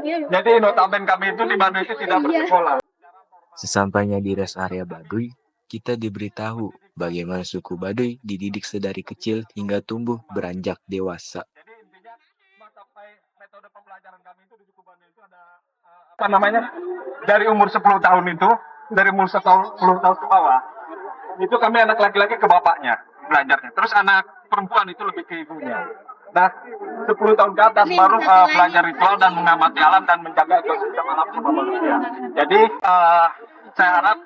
Jadi notaben kami itu di Baduy itu tidak bersekolah. Sesampainya di rest area Baduy, kita diberitahu bagaimana suku Baduy dididik sedari kecil hingga tumbuh beranjak dewasa. Jadi intinya mata metode pembelajaran kami itu di suku Baduy itu ada apa namanya? Dari umur 10 tahun itu, dari umur 10 tahun ke bawah, itu kami anak laki-laki ke bapaknya belajarnya. Terus anak perempuan itu lebih ke ibunya. Nah, 10 tahun ke atas baru belajar ritual dan mengamati alam dan menjaga ekosistem alam sama manusia. Jadi saya harap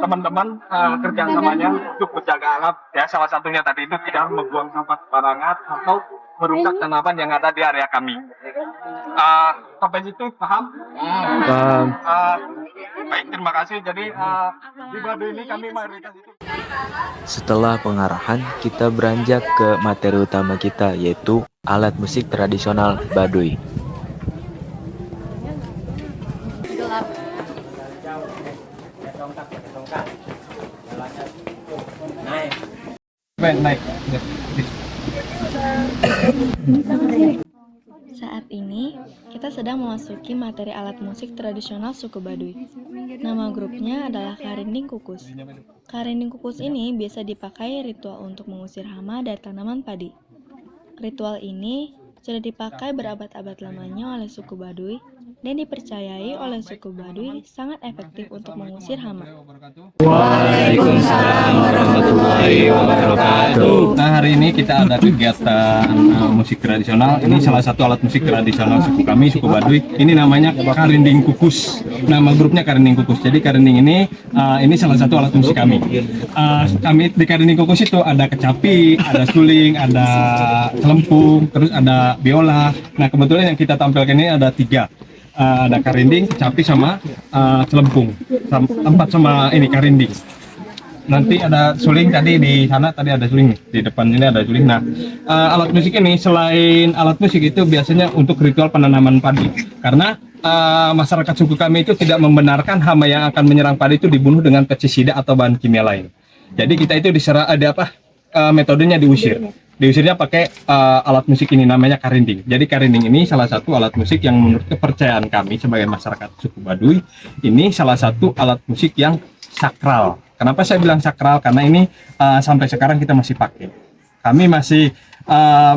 teman-teman kerjasamanya untuk menjaga alam, ya salah satunya tadi itu tidak membuang sampah sembarangan atau merusak tanaman yang ada di area kami. Sampai situ paham? Paham. Baik, terima kasih. Jadi di Baduy ini kami mayoritas itu. Setelah pengarahan, kita beranjak ke materi utama kita, yaitu alat musik tradisional Baduy. Naik. Saat ini, kita sedang memasuki materi alat musik tradisional suku Baduy. Nama grupnya adalah Karinding Kukus. Karinding Kukus ini biasa dipakai ritual untuk mengusir hama dari tanaman padi. Ritual ini sudah dipakai berabad-abad lamanya oleh suku Baduy dan dipercayai oleh suku Baduy sangat efektif untuk mengusir hama. Waalaikumsalam warahmatullahi wabarakatuh. Nah, hari ini kita ada kegiatan musik tradisional. Ini salah satu alat musik tradisional suku kami, suku Baduy. Ini namanya Karinding Kukus. Nama grupnya Karinding Kukus. Jadi Karinding ini salah satu alat musik kami. Kami di Karinding Kukus itu ada kecapi, ada suling, ada celempung, terus ada biola. Nah, kebetulan yang kita tampilkan ini ada 3. Ada karinding, kecapi sama celempung. Empat sama ini karinding. Nanti ada suling tadi di sana, tadi ada suling nih. Di depan ini ada suling. Nah, alat musik ini selain alat musik itu biasanya untuk ritual penanaman padi. Karena masyarakat suku kami itu tidak membenarkan hama yang akan menyerang padi itu dibunuh dengan pestisida atau bahan kimia lain. Jadi kita itu metodenya diusir. Diusirnya pakai alat musik ini namanya karinding. Jadi karinding ini salah satu alat musik yang menurut kepercayaan kami sebagai masyarakat suku Baduy, ini salah satu alat musik yang sakral. Kenapa saya bilang sakral? Karena ini sampai sekarang kita masih pakai. Kami masih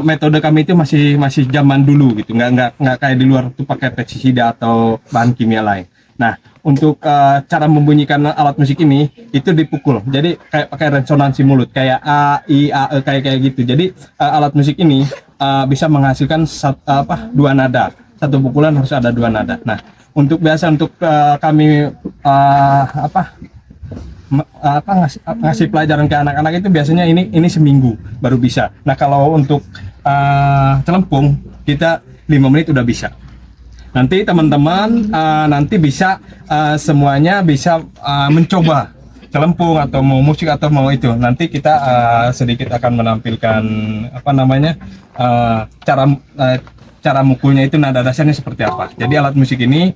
metode kami itu masih zaman dulu gitu, nggak kayak di luar itu pakai pestisida atau bahan kimia lain. Nah, untuk cara membunyikan alat musik ini itu dipukul. Jadi kayak pakai resonansi mulut, kayak A, I, A, E, kayak gitu. Jadi alat musik ini bisa menghasilkan 2 nada. Satu pukulan harus ada 2 nada. Nah, untuk kami ngasih pelajaran ke anak-anak itu biasanya ini seminggu baru bisa. Nah, kalau untuk celempung kita 5 menit udah bisa. Nanti teman-teman nanti bisa semuanya bisa mencoba celempung atau mau musik atau mau itu. Nanti kita sedikit akan menampilkan cara mukulnya itu nada dasarnya seperti apa. Jadi alat musik ini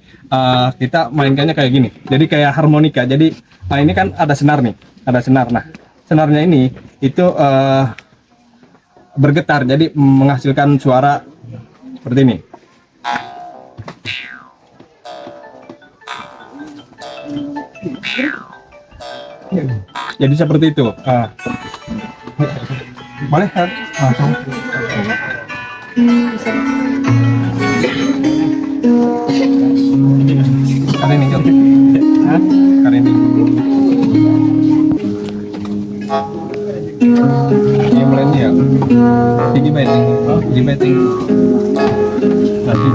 kita mainkannya kayak gini. Jadi kayak harmonika. Jadi ini kan ada senar nih, ada senar. Nah, senarnya ini itu bergetar. Jadi menghasilkan suara seperti ini. Jadi seperti itu. Boleh langsung. Karinding, oke. Karinding. Ini mulai nih ya. Tinggi betting. Tinggi betting. Lagi.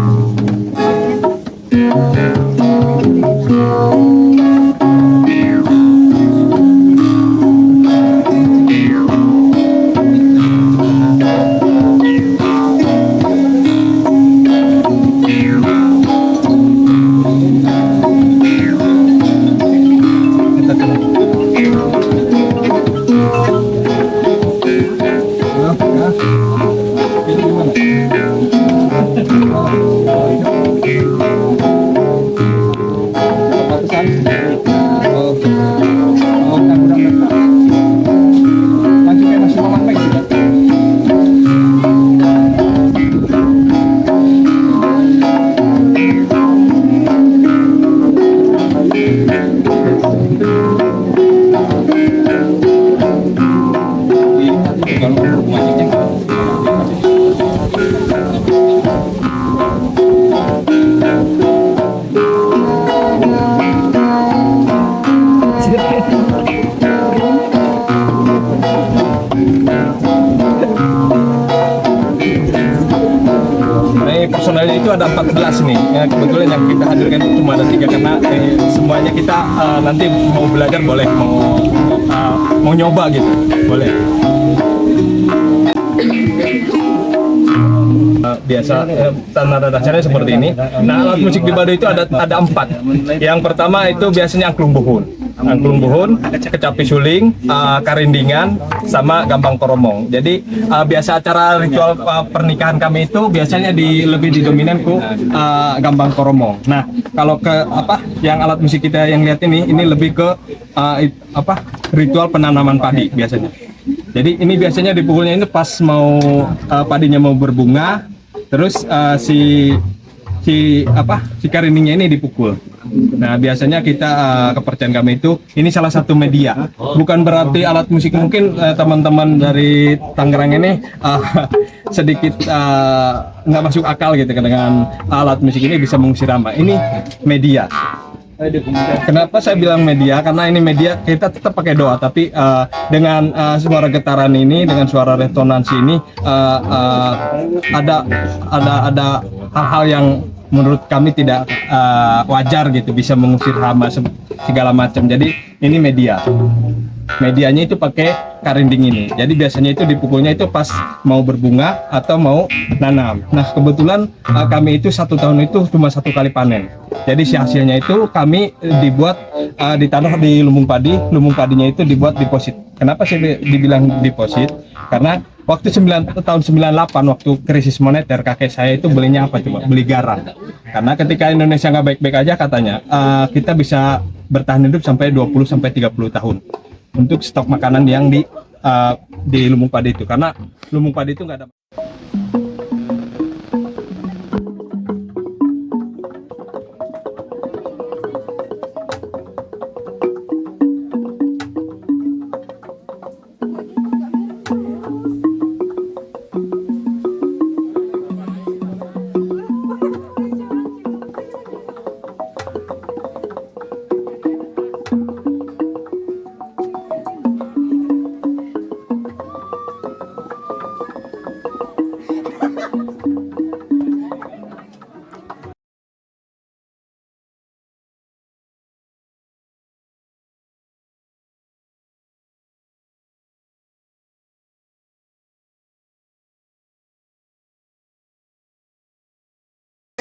kebetulan yang kita hadirkan itu cuma ada 3 karena semuanya kita nanti mau belajar boleh, mau nyoba gitu, boleh. Biasa tanda dasarnya seperti ini. Nah, alat musik di Baduy itu ada 4. Yang pertama itu biasanya angklung buhun, kecapi suling, karindingan, sama gambang koromong. Jadi biasa acara ritual pernikahan kami itu biasanya lebih didominan ke gambang koromong. Nah, kalau ke yang alat musik kita yang lihat ini lebih ke ritual penanaman padi biasanya. Jadi ini biasanya dipukulnya ini pas mau padinya mau berbunga, terus si karindingnya ini dipukul. Nah, biasanya kita kepercayaan kami itu ini salah satu media. Bukan berarti alat musik, mungkin teman-teman dari Tangerang ini sedikit nggak masuk akal gitu dengan alat musik ini bisa mengusir hama. Ini media. Kenapa saya bilang media? Karena ini media kita tetap pakai doa, tapi dengan suara getaran ini, dengan suara resonansi ini ada hal-hal yang menurut kami tidak wajar gitu, bisa mengusir hama segala macam. Jadi ini media. Medianya itu pakai karinding ini. Jadi biasanya itu dipukulnya itu pas mau berbunga atau mau nanam. Nah, kebetulan kami itu 1 tahun itu cuma 1 kali panen. Jadi si hasilnya itu kami dibuat ditanam di lumbung padi. Lumbung padinya itu dibuat deposit. Kenapa sih dibilang deposit? Karena waktu tahun 98 waktu krisis moneter, kakek saya itu belinya apa coba? Beli garam. Karena ketika Indonesia nggak baik-baik aja katanya, kita bisa bertahan hidup sampai 20 sampai 30 tahun untuk stok makanan yang di lumbung padi itu, karena lumbung padi itu nggak ada.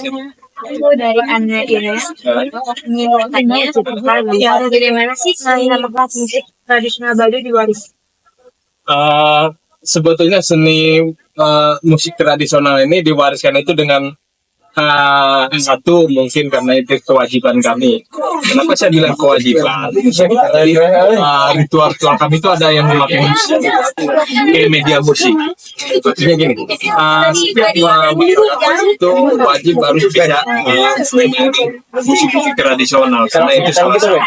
Aku dari Anda Ira ingin bertanya bagaimana sih nama kelas musik tradisional Baduy diwaris? Sebetulnya seni musik tradisional ini diwariskan itu dengan satu, mungkin karena itu kewajiban kami. Kenapa saya bilang kewajiban? Dari ritual-ritual kami itu ada yang memakai musik, kayak media musik. Maksudnya gini, setiap itu wajib harus bisa musik-musik tradisional, karena itu salah satu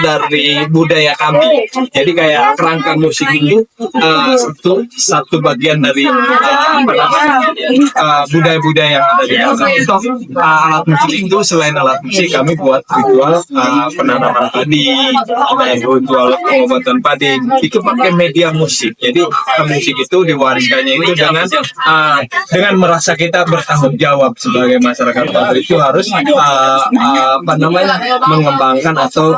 dari budaya kami. Jadi kayak kerangka musik itu satu bagian dari budaya-budaya yang ada di dalam. Alat musik itu selain alat musik kami buat ritual penanaman padi, ada ritual pengobatan padi, itu pakai media musik. Jadi musik itu diwariskannya itu dengan merasa kita bertanggung jawab sebagai masyarakat Baduy itu harus mengembangkan atau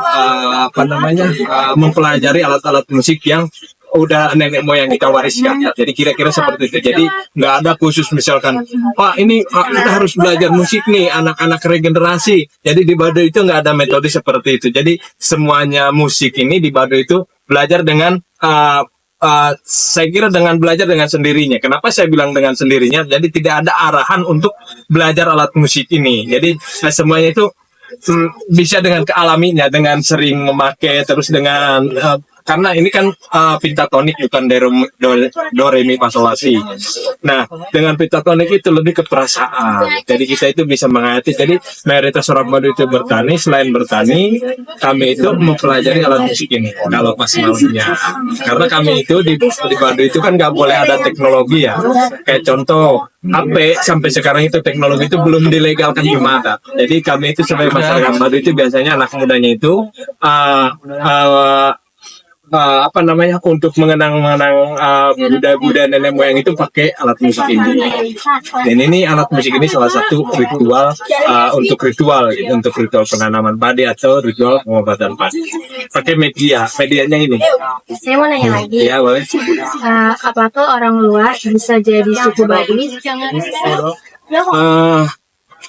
mempelajari alat-alat musik yang udah nenek moyang kita wariskan. Jadi kira-kira seperti itu. Jadi nggak ada khusus misalkan, Pak ini kita harus belajar musik nih anak-anak regenerasi. Jadi di Baduy itu nggak ada metode seperti itu. Jadi semuanya musik ini di Baduy itu belajar dengan saya kira dengan belajar dengan sendirinya. Kenapa saya bilang dengan sendirinya? Jadi tidak ada arahan untuk belajar alat musik ini. Jadi semuanya itu bisa dengan kealaminya, dengan sering memakai, terus dengan karena ini kan pentatonik bukan do re mi fa sol la si. Nah, dengan pentatonik itu lebih ke perasaan. Jadi kita itu bisa mengerti. Jadi mayoritas orang Baduy itu bertani. Selain bertani, kami itu mempelajari alat musik ini kalau pas malamnya. Karena kami itu di Baduy itu kan nggak boleh ada teknologi ya. Kayak contoh HP sampai sekarang itu teknologi itu belum dilegalkan di mana. Jadi kami itu sebagai masyarakat Baduy itu biasanya anak mudanya itu untuk mengenang-mengenang budaya-budaya nenek moyang itu pakai alat musik ini. Dan ini alat musik ini salah satu ritual untuk ritual penanaman padi atau ritual pengobatan padi. Pakai medianya ini. Saya mau nanya lagi, Ya boleh. apakah orang luar bisa jadi suku Baduy?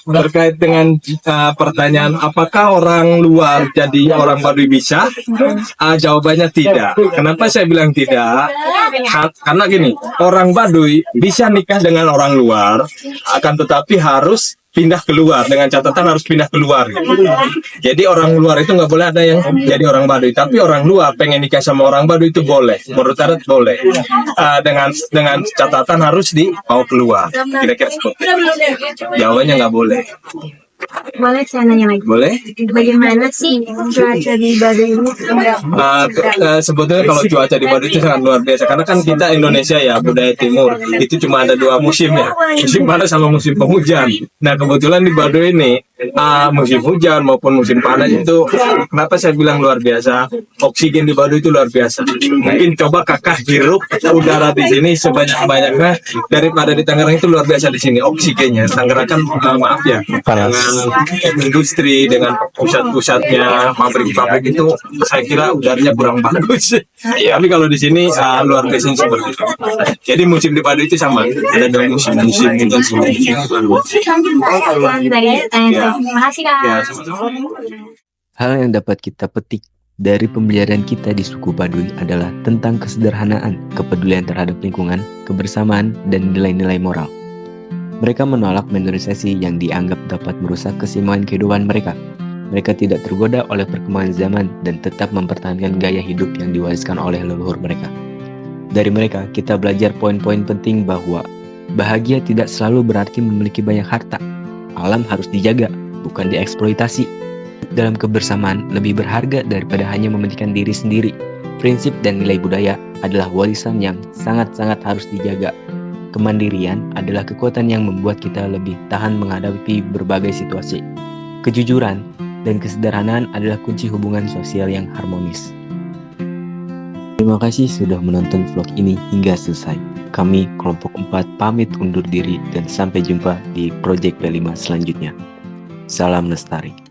Terkait dengan pertanyaan apakah orang luar jadi orang Baduy bisa? Jawabannya tidak. Kenapa saya bilang tidak? Karena gini, orang Baduy bisa nikah dengan orang luar, akan tetapi harus pindah keluar, dengan catatan harus pindah keluar. Jadi orang luar itu nggak boleh ada yang jadi orang Baduy, tapi orang luar pengen nikah sama orang Baduy itu boleh, menurut adat boleh. Dengan catatan harus dibawa keluar. Kira-kira seperti itu. Jawabannya nggak boleh. Boleh saya nanya lagi? Boleh? Bagaimana sih cuaca di Baduy ini? Sebetulnya kalau cuaca di Baduy itu sangat luar biasa, karena kan kita Indonesia ya, budaya timur itu cuma ada 2 musim ya, musim panas sama musim penghujan. Nah kebetulan di Baduy ini musim hujan maupun musim panas itu, kenapa saya bilang luar biasa, oksigen di Baduy itu luar biasa. Mungkin coba kakak hirup udara di sini sebanyak-banyaknya daripada di Tangerang, itu luar biasa di sini oksigennya. Tangerang kan maaf ya, dengan industri, dengan pusat-pusatnya pabrik-pabrik itu saya kira udaranya kurang bagus. Tapi kalau di sini luar biasa seperti itu. Jadi musim di Baduy itu sama, ada 2 musim dan semua. Terima kasih Kak. Ya, sama-sama. Hal yang dapat kita petik dari pembelajaran kita di suku Baduy adalah tentang kesederhanaan, kepedulian terhadap lingkungan, kebersamaan, dan nilai-nilai moral. Mereka menolak modernisasi yang dianggap dapat merusak keseimbangan kehidupan mereka. Mereka tidak tergoda oleh perkembangan zaman dan tetap mempertahankan gaya hidup yang diwariskan oleh leluhur mereka. Dari mereka, kita belajar poin-poin penting bahwa bahagia tidak selalu berarti memiliki banyak harta. Alam harus dijaga, bukan dieksploitasi. Dalam kebersamaan lebih berharga daripada hanya mementingkan diri sendiri. Prinsip dan nilai budaya adalah warisan yang sangat-sangat harus dijaga. Kemandirian adalah kekuatan yang membuat kita lebih tahan menghadapi berbagai situasi. Kejujuran dan kesederhanaan adalah kunci hubungan sosial yang harmonis. Terima kasih sudah menonton vlog ini hingga selesai. Kami kelompok 4 pamit undur diri dan sampai jumpa di Project P5 selanjutnya. Salam Lestari.